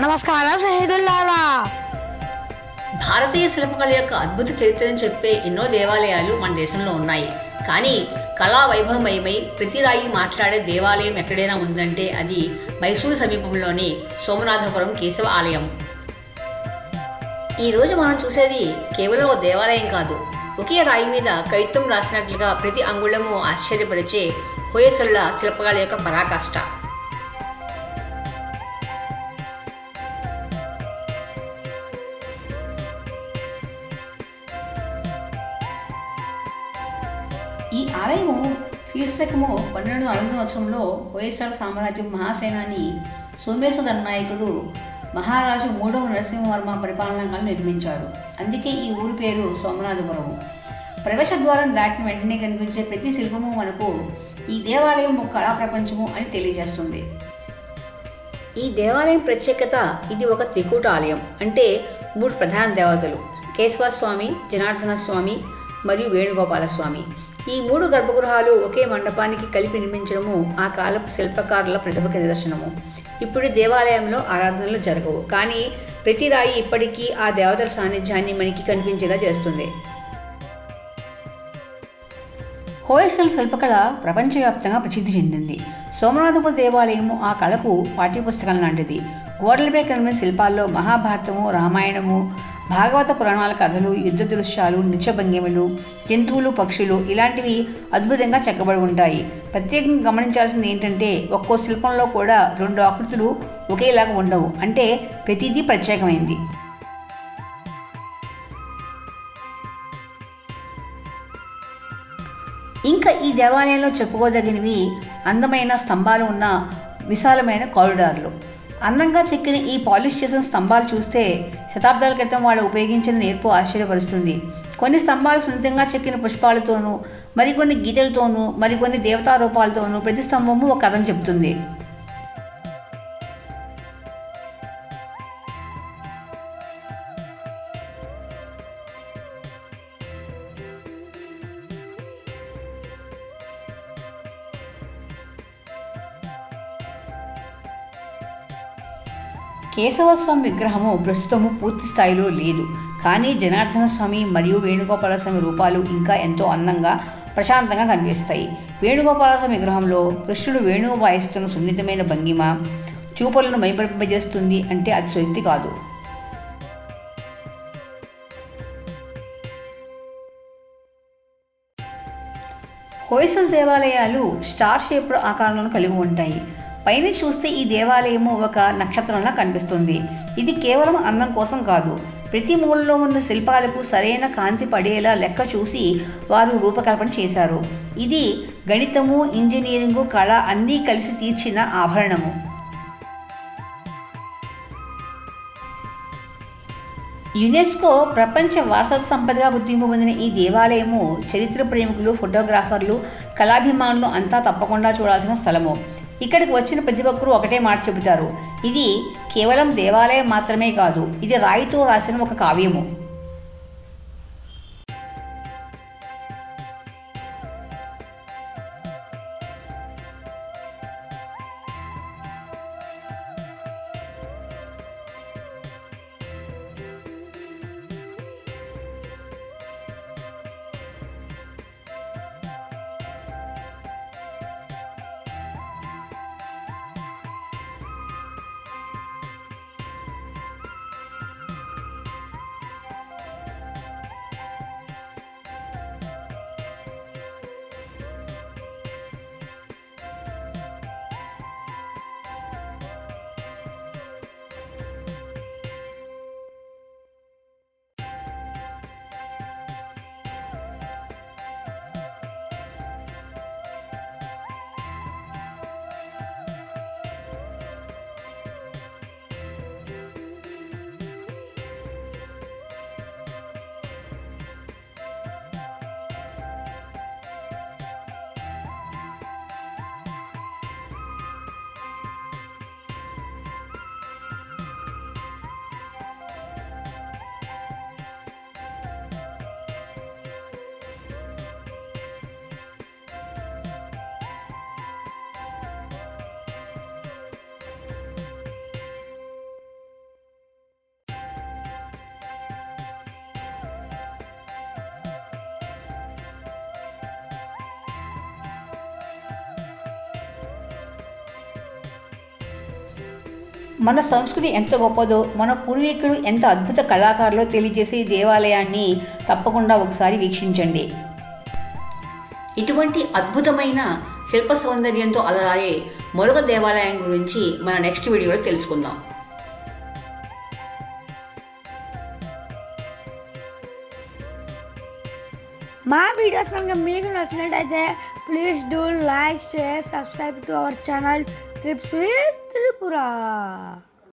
నమస్కారం స్నేహితులారా. భారతీయ శిల్పకళ యొక్క అద్భుత చరిత్రను చెప్పే ఎన్నో దేవాలయాలు మన దేశంలో ఉన్నాయి. కానీ కళా వైభవమయమై ప్రతి రాయి మాట్లాడే దేవాలయం ఎక్కడైనా ఉందంటే అది మైసూరు సమీపంలోని సోమనాథపురం కేశవ ఆలయం. ఈరోజు మనం చూసేది కేవలం ఒక దేవాలయం కాదు, ఒకే రాయి మీద కవిత్వం రాసినట్లుగా ప్రతి అంగుళము ఆశ్చర్యపరిచే హొయసళ్ళ శిల్పకళ యొక్క పరాకాష్ట. ఈ ఆలయము క్రీస్తుశకము 1240 హొయసల సామ్రాజ్యం మహాసేనాని సోమేశ్వర నాయకుడు మహారాజు 3వ నరసింహవర్మ పరిపాలనా కాలం నిర్మించాడు. అందుకే ఈ ఊరి పేరు సోమనాథపురము. ప్రవేశ ద్వారం దాటిన వెంటనే కనిపించే ప్రతి శిల్పము మనకు ఈ దేవాలయం ఒక కళా ప్రపంచము అని తెలియజేస్తుంది. ఈ దేవాలయం ప్రత్యేకత, ఇది ఒక త్రికూట ఆలయం. అంటే 3 ప్రధాన దేవతలు కేశవస్వామి, జనార్దన స్వామి మరియు వేణుగోపాలస్వామి. ఈ 3 గర్భగృహాలు ఒకే మండపానికి కలిపి నిర్మించడము ఆ కాలపు శిల్పకారుల ప్రతిభకి నిదర్శనము. ఇప్పుడు దేవాలయంలో ఆరాధనలు జరగవు, కానీ ప్రతి రాయి ఇప్పటికీ ఆ దేవతల సాన్నిధ్యాన్ని మనకి కనిపించేలా చేస్తుంది. హొయసల శిల్పకళ ప్రపంచవ్యాప్తంగా ప్రసిద్ధి చెందింది. సోమనాథపుర దేవాలయము ఆ కళకు పాఠ్యపుస్తకం లాంటిది. గోడలపై కనిపించిన శిల్పాల్లో మహాభారతము, రామాయణము, భాగవత పురాణాల కథలు, యుద్ధ దృశ్యాలు, నృత్యభంగిమలు, జంతువులు, పక్షులు ఇలాంటివి అద్భుతంగా చెక్కబడి ఉంటాయి. ప్రత్యేకంగా గమనించాల్సింది ఏంటంటే ఒక్కో శిల్పంలో కూడా 2 ఆకృతులు ఒకేలాగా ఉండవు. అంటే ప్రతిదీ ప్రత్యేకమైంది. ఇంకా ఈ దేవాలయంలో చెప్పుకోదగినవి అందమైన స్తంభాలు ఉన్న విశాలమైన కారిడార్లు. అందంగా చెక్కిన ఈ పాలిష్ చేసిన స్తంభాలు చూస్తే శతాబ్దాల క్రితం వాళ్ళు ఉపయోగించిన నేర్పు ఆశ్చర్యపరుస్తుంది. కొన్ని స్తంభాలు సున్నితంగా చెక్కిన పుష్పాలతోనూ, మరికొన్ని గీతలతోనూ, మరికొన్ని దేవతా రూపాలతోనూ ప్రతి స్తంభము ఒక కథను చెబుతుంది. కేశవస్వామి విగ్రహము ప్రస్తుతము పూర్తి స్థాయిలో లేదు, కానీ జనార్దన స్వామి మరియు వేణుగోపాలస్వామి రూపాలు ఇంకా ఎంతో అందంగా ప్రశాంతంగా కనిపిస్తాయి. వేణుగోపాలస్వామి విగ్రహంలో కృష్ణుడు వేణువు వాయిస్తున్న సున్నితమైన భంగిమ చూపులను మైమరిపింపజేస్తుంది. అంటే అది శక్తి కాదు. హొయసల దేవాలయాలు స్టార్ షేప్డ్ ఆకారంలో కలిగి ఉంటాయి. పైన చూస్తే ఈ దేవాలయము ఒక నక్షత్రంలా కనిపిస్తుంది. ఇది కేవలం అందం కోసం కాదు, ప్రతి మూలలో ఉన్న శిల్పాలకు సరైన కాంతి పడేలా లెక్క చూసి వారు రూపకల్పన చేశారు. ఇది గణితము, ఇంజనీరింగు, కళ అన్నీ కలిసి తీర్చిన ఆభరణము. యునెస్కో ప్రపంచ వారసత్వ సంపదగా గుర్తింపు పొందిన ఈ దేవాలయము చరిత్ర ప్రేమికులు, ఫోటోగ్రాఫర్లు, కళాభిమానులు అంతా తప్పకుండా చూడాల్సిన స్థలము. ఇక్కడికి వచ్చిన ప్రతి ఒక్కరూ ఒకటే మాట చెబుతారు, ఇది కేవలం దేవాలయం మాత్రమే కాదు, ఇది రాయితో రాసిన ఒక కావ్యము. మన సంస్కృతి ఎంత గొప్పదో, మన పూర్వీకులు ఎంత అద్భుత కళాకారులో తెలియజేసే ఈ దేవాలయాన్ని తప్పకుండా ఒకసారి వీక్షించండి. ఇటువంటి అద్భుతమైన శిల్ప సౌందర్యంతో అలరారే మరొక దేవాలయం గురించి మన నెక్స్ట్ వీడియోలో తెలుసుకుందాం. మా వీడియోస్ కనుక మీకు నచ్చినట్టయితే please do like, share, subscribe to our channel trips with Tripura.